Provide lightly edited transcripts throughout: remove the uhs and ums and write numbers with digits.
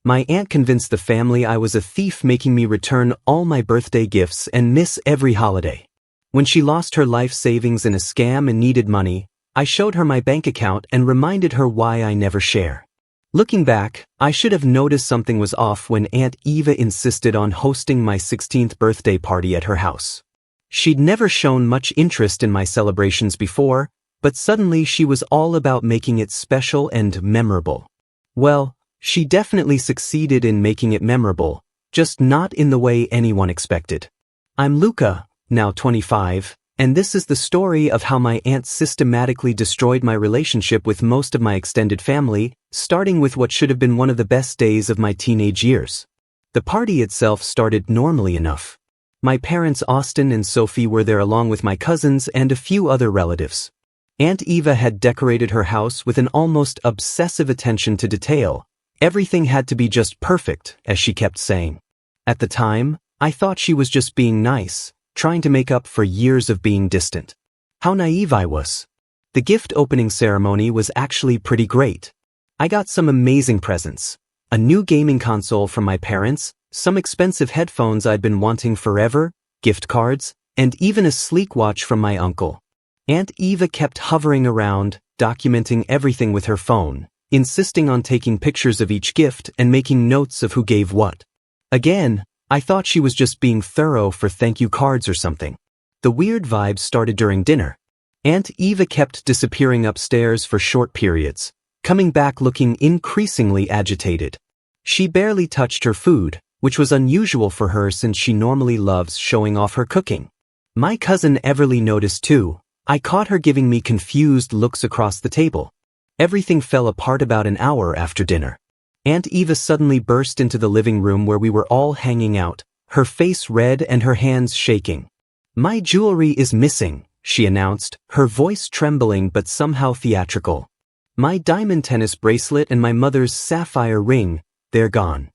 My aunt convinced the family I was a thief, making me return all my birthday gifts and miss every holiday. When she lost her life savings in a scam and needed money, I showed her my bank account and reminded her why I never share. Looking back, I should have noticed something was off when Aunt Eva insisted on hosting my 16th birthday party at her house. She'd never shown much interest in my celebrations before, but suddenly she was all about making it special and memorable. Well, she definitely succeeded in making it memorable, just not in the way anyone expected. I'm Luca, now 25, and this is the story of how my aunt systematically destroyed my relationship with most of my extended family, starting with what should have been one of the best days of my teenage years. The party itself started normally enough. My parents Austin and Sophie were there along with my cousins and a few other relatives. Aunt Eva had decorated her house with an almost obsessive attention to detail. Everything had to be just perfect, as she kept saying. At the time, I thought she was just being nice, trying to make up for years of being distant. How naive I was. The gift opening ceremony was actually pretty great. I got some amazing presents. A new gaming console from my parents, some expensive headphones I'd been wanting forever, gift cards, and even a sleek watch from my uncle. Aunt Eva kept hovering around, documenting everything with her phone, insisting on taking pictures of each gift and making notes of who gave what. Again, I thought she was just being thorough for thank you cards or something. The weird vibes started during dinner. Aunt Eva kept disappearing upstairs for short periods, coming back looking increasingly agitated. She barely touched her food, which was unusual for her since she normally loves showing off her cooking. My cousin Everly noticed too. I caught her giving me confused looks across the table. Everything fell apart about an hour after dinner. Aunt Eva suddenly burst into the living room where we were all hanging out, her face red and her hands shaking. "My jewelry is missing," she announced, her voice trembling but somehow theatrical. "My diamond tennis bracelet and my mother's sapphire ring, they're gone."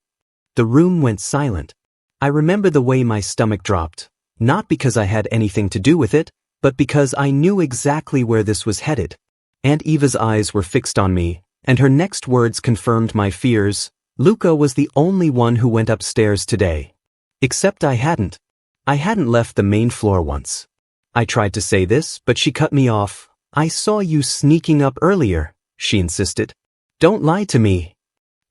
The room went silent. I remember the way my stomach dropped, not because I had anything to do with it, but because I knew exactly where this was headed. Aunt Eva's eyes were fixed on me, and her next words confirmed my fears. Luca was the only one who went upstairs today. Except I hadn't. I hadn't left the main floor once. I tried to say this, but she cut me off. "I saw you sneaking up earlier," she insisted. "Don't lie to me."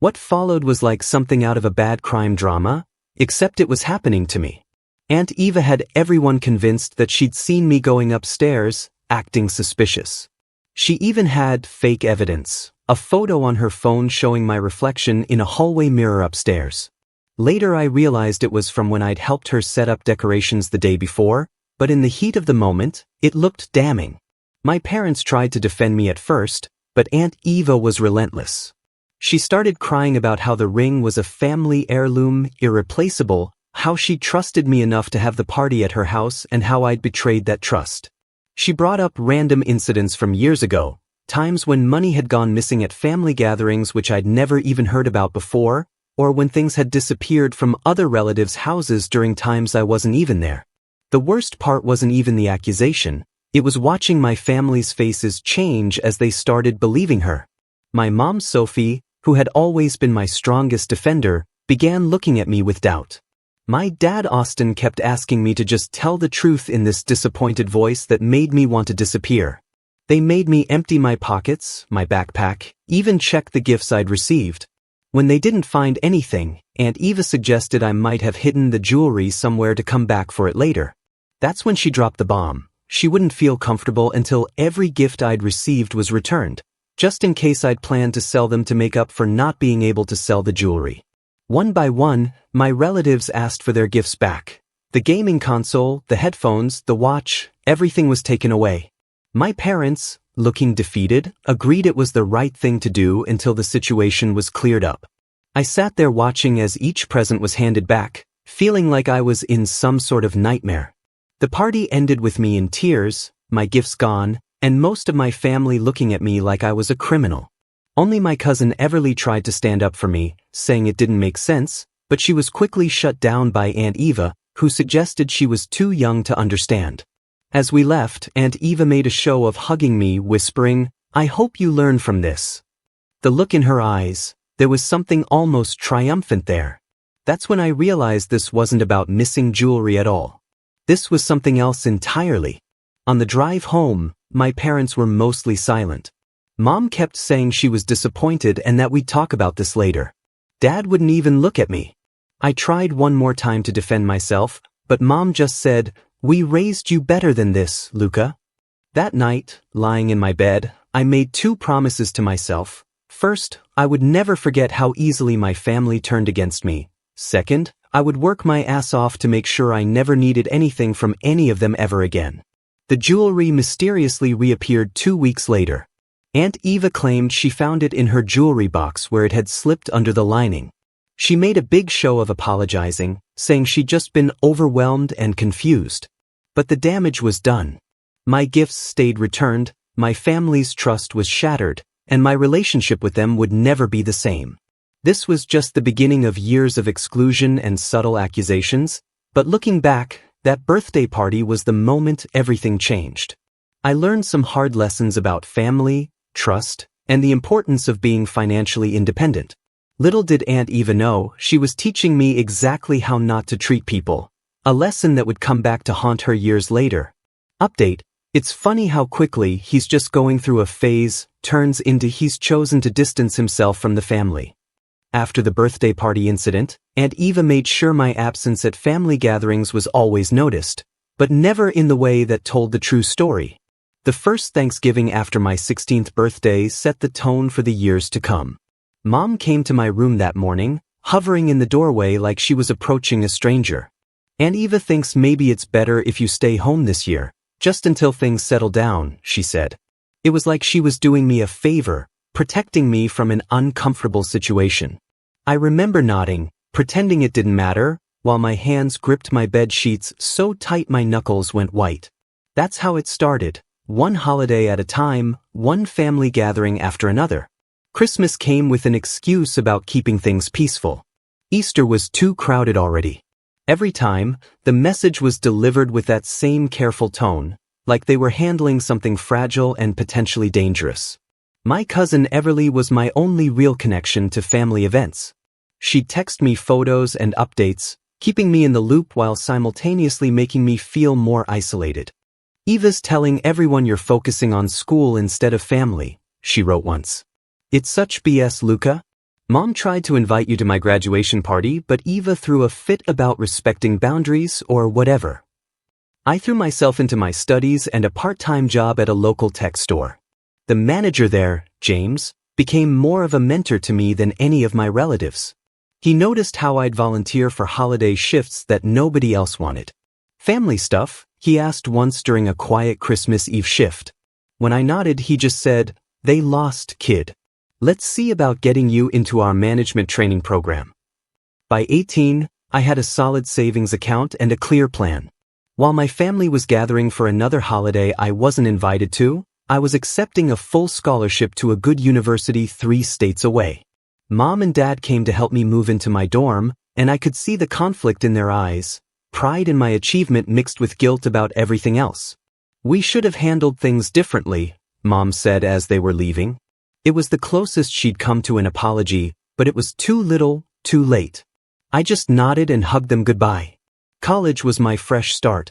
What followed was like something out of a bad crime drama, except it was happening to me. Aunt Eva had everyone convinced that she'd seen me going upstairs, acting suspicious. She even had fake evidence, a photo on her phone showing my reflection in a hallway mirror upstairs. Later I realized it was from when I'd helped her set up decorations the day before, but in the heat of the moment, it looked damning. My parents tried to defend me at first, but Aunt Eva was relentless. She started crying about how the ring was a family heirloom, irreplaceable, how she trusted me enough to have the party at her house and how I'd betrayed that trust. She brought up random incidents from years ago, times when money had gone missing at family gatherings which I'd never even heard about before, or when things had disappeared from other relatives' houses during times I wasn't even there. The worst part wasn't even the accusation, it was watching my family's faces change as they started believing her. My mom Sophie, who had always been my strongest defender, began looking at me with doubt. My dad Austin kept asking me to just tell the truth in this disappointed voice that made me want to disappear. They made me empty my pockets, my backpack, even check the gifts I'd received. When they didn't find anything, Aunt Eva suggested I might have hidden the jewelry somewhere to come back for it later. That's when she dropped the bomb. She wouldn't feel comfortable until every gift I'd received was returned, just in case I'd planned to sell them to make up for not being able to sell the jewelry. One by one, my relatives asked for their gifts back. The gaming console, the headphones, the watch, everything was taken away. My parents, looking defeated, agreed it was the right thing to do until the situation was cleared up. I sat there watching as each present was handed back, feeling like I was in some sort of nightmare. The party ended with me in tears, my gifts gone, and most of my family looking at me like I was a criminal. Only my cousin Everly tried to stand up for me, saying it didn't make sense, but she was quickly shut down by Aunt Eva, who suggested she was too young to understand. As we left, Aunt Eva made a show of hugging me, whispering, "I hope you learn from this." The look in her eyes, There was something almost triumphant there. That's when I realized this wasn't about missing jewelry at all. This was something else entirely. On the drive home, my parents were mostly silent. Mom kept saying she was disappointed and that we'd talk about this later. Dad wouldn't even look at me. I tried one more time to defend myself, but Mom just said, "We raised you better than this, Luca." That night, lying in my bed, I made two promises to myself. First, I would never forget how easily my family turned against me. Second, I would work my ass off to make sure I never needed anything from any of them ever again. The jewelry mysteriously reappeared 2 weeks later. Aunt Eva claimed she found it in her jewelry box where it had slipped under the lining. She made a big show of apologizing, saying she'd just been overwhelmed and confused. But the damage was done. My gifts stayed returned, my family's trust was shattered, and my relationship with them would never be the same. This was just the beginning of years of exclusion and subtle accusations, but looking back, that birthday party was the moment everything changed. I learned some hard lessons about family, trust, and the importance of being financially independent. Little did Aunt Eva know, she was teaching me exactly how not to treat people, a lesson that would come back to haunt her years later. Update: it's funny how quickly he's just going through a phase turns into he's chosen to distance himself from the family. After the birthday party incident, Aunt Eva made sure my absence at family gatherings was always noticed, but never in the way that told the true story. The first Thanksgiving after my 16th birthday set the tone for the years to come. Mom came to my room that morning, hovering in the doorway like she was approaching a stranger. "Aunt Eva thinks maybe it's better if you stay home this year, just until things settle down," she said. It was like she was doing me a favor, protecting me from an uncomfortable situation. I remember nodding, pretending it didn't matter, while my hands gripped my bed sheets so tight my knuckles went white. That's how it started, one holiday at a time, one family gathering after another. Christmas came with an excuse about keeping things peaceful. Easter was too crowded already. Every time, the message was delivered with that same careful tone, like they were handling something fragile and potentially dangerous. My cousin Everly was my only real connection to family events. She'd text me photos and updates, keeping me in the loop while simultaneously making me feel more isolated. "Eva's telling everyone you're focusing on school instead of family," she wrote once. "It's such BS, Luca. Mom tried to invite you to my graduation party, but Eva threw a fit about respecting boundaries or whatever. I threw myself into my studies and a part-time job at a local tech store. The manager there, James, became more of a mentor to me than any of my relatives. He noticed how I'd volunteer for holiday shifts that nobody else wanted. Family stuff, he asked once during a quiet Christmas Eve shift. When I nodded, he just said, "They lost, kid. Let's see about getting you into our management training program." By 18, I had a solid savings account and a clear plan. While my family was gathering for another holiday I wasn't invited to, I was accepting a full scholarship to a good university 3 states away. Mom and Dad came to help me move into my dorm, and I could see the conflict in their eyes, pride in my achievement mixed with guilt about everything else. "We should have handled things differently," Mom said as they were leaving. It was the closest she'd come to an apology, but it was too little, too late. I just nodded and hugged them goodbye. College was my fresh start.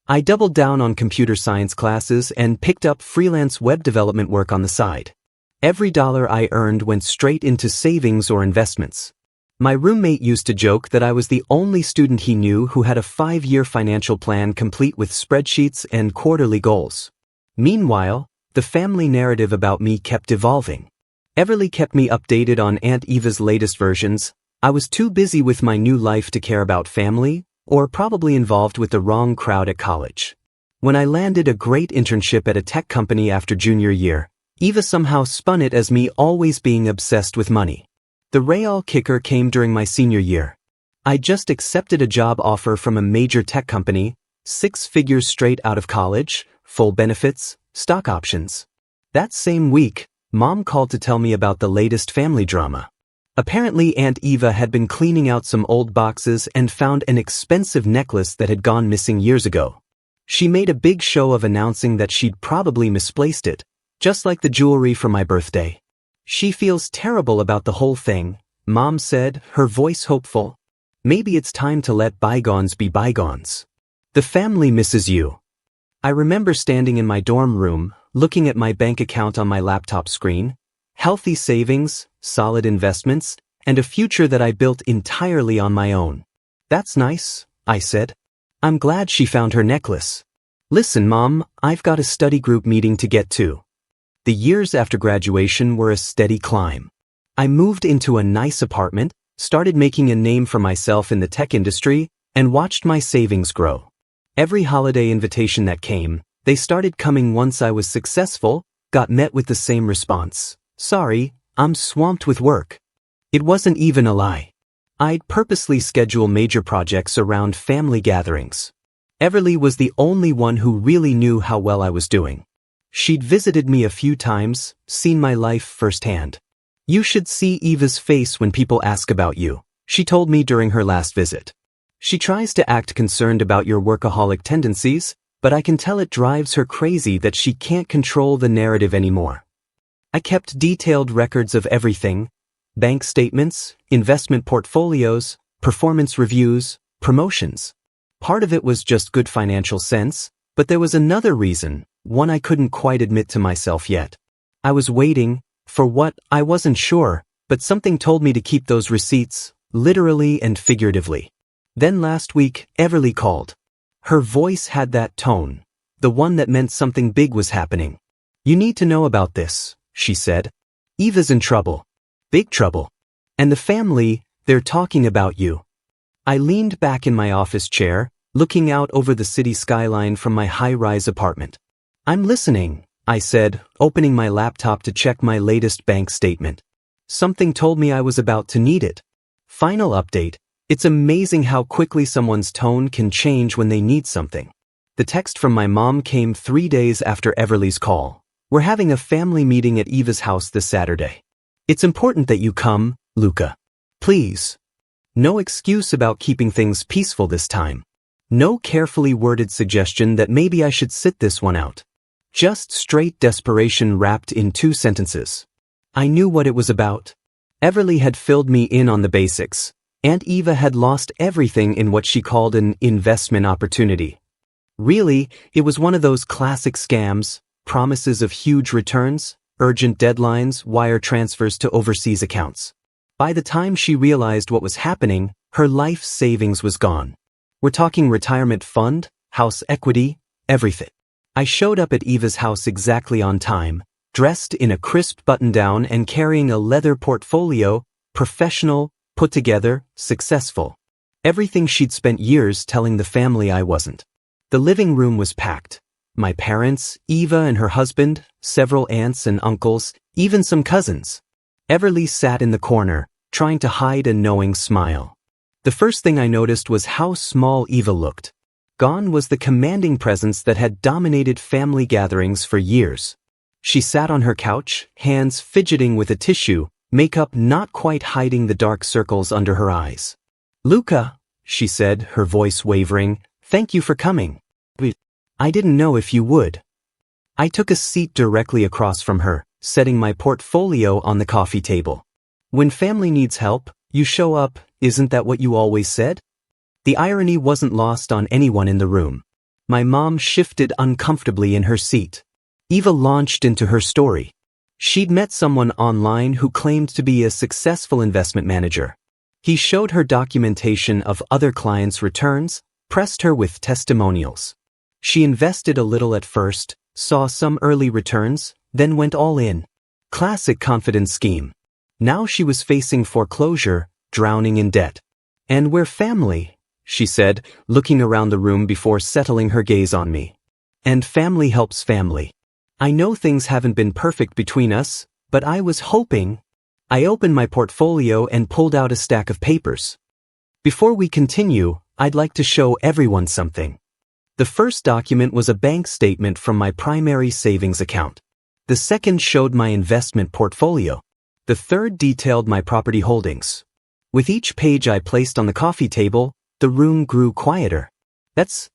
I doubled down on computer science classes and picked up freelance web development work on the side. Every dollar I earned went straight into savings or investments. My roommate used to joke that I was the only student he knew who had a 5-year financial plan complete with spreadsheets and quarterly goals. Meanwhile, the family narrative about me kept evolving. Everly kept me updated on Aunt Eva's latest versions. I was too busy with my new life to care about family, or probably involved with the wrong crowd at college. When I landed a great internship at a tech company after junior year, Eva somehow spun it as me always being obsessed with money. The real kicker came during my senior year. I just accepted a job offer from a major tech company, 6 figures straight out of college, full benefits, stock options. That same week, Mom called to tell me about the latest family drama. Apparently Aunt Eva had been cleaning out some old boxes and found an expensive necklace that had gone missing years ago. She made a big show of announcing that she'd probably misplaced it, just like the jewelry for my birthday. She feels terrible about the whole thing, Mom said, her voice hopeful. Maybe it's time to let bygones be bygones. The family misses you. I remember standing in my dorm room, looking at my bank account on my laptop screen. Healthy savings, solid investments, and a future that I built entirely on my own. That's nice, I said. I'm glad she found her necklace. Listen, Mom, I've got a study group meeting to get to. The years after graduation were a steady climb. I moved into a nice apartment, started making a name for myself in the tech industry, and watched my savings grow. Every holiday invitation that came, they started coming once I was successful, got met with the same response. Sorry, I'm swamped with work. It wasn't even a lie. I'd purposely schedule major projects around family gatherings. Everly was the only one who really knew how well I was doing. She'd visited me a few times, seen my life firsthand. You should see Eva's face when people ask about you, she told me during her last visit. She tries to act concerned about your workaholic tendencies, but I can tell it drives her crazy that she can't control the narrative anymore. I kept detailed records of everything: bank statements, investment portfolios, performance reviews, promotions. Part of it was just good financial sense, but there was another reason, one I couldn't quite admit to myself yet. I was waiting, for what, I wasn't sure, but something told me to keep those receipts, literally and figuratively. Then last week, Everly called. Her voice had that tone, the one that meant something big was happening. You need to know about this, she said. Eva's in trouble. Big trouble. And the family, they're talking about you. I leaned back in my office chair, looking out over the city skyline from my high-rise apartment. I'm listening, I said, opening my laptop to check my latest bank statement. Something told me I was about to need it. Final update. It's amazing how quickly someone's tone can change when they need something. The text from my mom came 3 days after Everly's call. We're having a family meeting at Eva's house this Saturday. It's important that you come, Luca. Please. No excuse about keeping things peaceful this time. No carefully worded suggestion that maybe I should sit this one out. Just straight desperation wrapped in 2 sentences. I knew what it was about. Everly had filled me in on the basics. Aunt Eva had lost everything in what she called an investment opportunity. Really, it was one of those classic scams, promises of huge returns, urgent deadlines, wire transfers to overseas accounts. By the time she realized what was happening, her life savings was gone. We're talking retirement fund, house equity, everything. I showed up at Eva's house exactly on time, dressed in a crisp button-down and carrying a leather portfolio, professional, put together, successful. Everything she'd spent years telling the family I wasn't. The living room was packed. My parents, Eva and her husband, several aunts and uncles, even some cousins. Everly sat in the corner, trying to hide a knowing smile. The first thing I noticed was how small Eva looked. Gone was the commanding presence that had dominated family gatherings for years. She sat on her couch, hands fidgeting with a tissue, makeup not quite hiding the dark circles under her eyes. Luca, she said, her voice wavering, thank you for coming. I didn't know if you would. I took a seat directly across from her, setting my portfolio on the coffee table. When family needs help, you show up, isn't that what you always said? The irony wasn't lost on anyone in the room. My mom shifted uncomfortably in her seat. Eva launched into her story. She'd met someone online who claimed to be a successful investment manager. He showed her documentation of other clients' returns, pressed her with testimonials. She invested a little at first, saw some early returns, then went all in. Classic confidence scheme. Now she was facing foreclosure, drowning in debt. And we're family, she said, looking around the room before settling her gaze on me. And family helps family. I know things haven't been perfect between us, but I was hoping. I opened my portfolio and pulled out a stack of papers. Before we continue, I'd like to show everyone something. The first document was a bank statement from my primary savings account. The second showed my investment portfolio. The third detailed my property holdings. With each page I placed on the coffee table, the room grew quieter. That's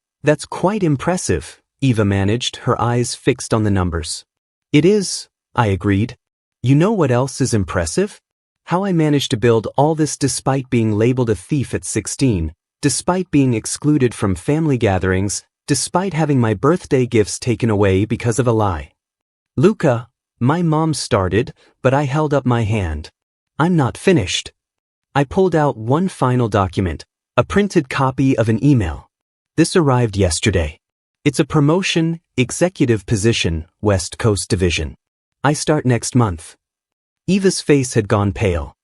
quite impressive, Eva managed, her eyes fixed on the numbers. It is, I agreed. You know what else is impressive? How I managed to build all this despite being labeled a thief at 16, despite being excluded from family gatherings, despite having my birthday gifts taken away because of a lie. Luca, my mom started, but I held up my hand. I'm not finished. I pulled out one final document, a printed copy of an email. This arrived yesterday. It's a promotion, executive position, West Coast Division. I start next month. Eva's face had gone pale.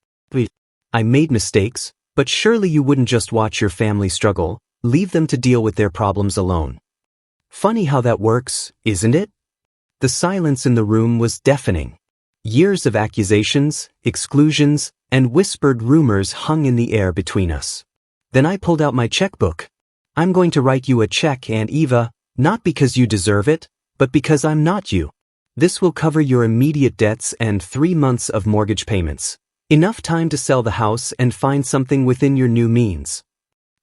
I made mistakes, but surely you wouldn't just watch your family struggle, leave them to deal with their problems alone. Funny how that works, isn't it? The silence in the room was deafening. Years of accusations, exclusions, and whispered rumors hung in the air between us. Then I pulled out my checkbook. I'm going to write you a check, Aunt Eva, not because you deserve it, but because I'm not you. This will cover your immediate debts and 3 months of mortgage payments. Enough time to sell the house and find something within your new means.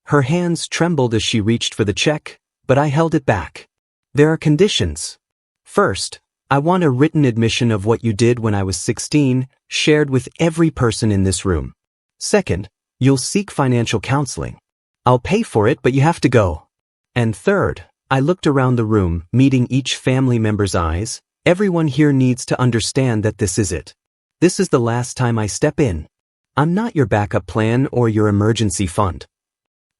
Her hands trembled as she reached for the check, but I held it back. There are conditions. First, I want a written admission of what you did when I was 16, shared with every person in this room. Second, you'll seek financial counseling. I'll pay for it, but you have to go. And third, I looked around the room, meeting each family member's eyes. Everyone here needs to understand that this is it. This is the last time I step in. I'm not your backup plan or your emergency fund.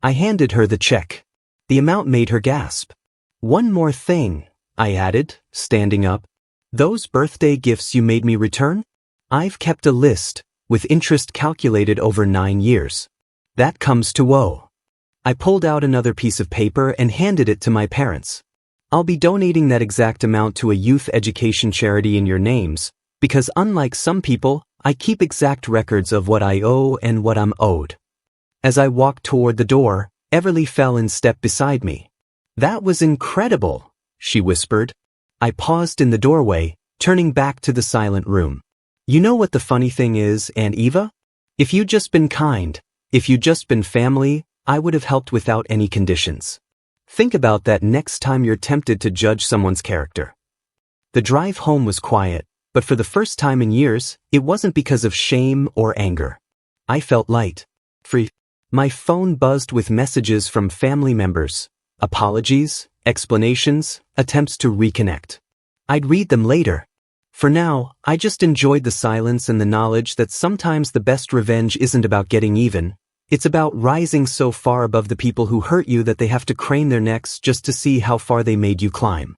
I handed her the check. The amount made her gasp. One more thing, I added, standing up. Those birthday gifts you made me return? I've kept a list, with interest calculated over 9 years. That comes to woe. I pulled out another piece of paper and handed it to my parents. I'll be donating that exact amount to a youth education charity in your names, because unlike some people, I keep exact records of what I owe and what I'm owed. As I walked toward the door, Everly fell in step beside me. That was incredible, she whispered. I paused in the doorway, turning back to the silent room. You know what the funny thing is, Aunt Eva? If you'd just been kind, if you'd just been family, I would have helped without any conditions. Think about that next time you're tempted to judge someone's character. The drive home was quiet, but for the first time in years, it wasn't because of shame or anger. I felt light, free. My phone buzzed with messages from family members, apologies, explanations, attempts to reconnect. I'd read them later. For now, I just enjoyed the silence and the knowledge that sometimes the best revenge isn't about getting even. It's about rising so far above the people who hurt you that they have to crane their necks just to see how far they made you climb.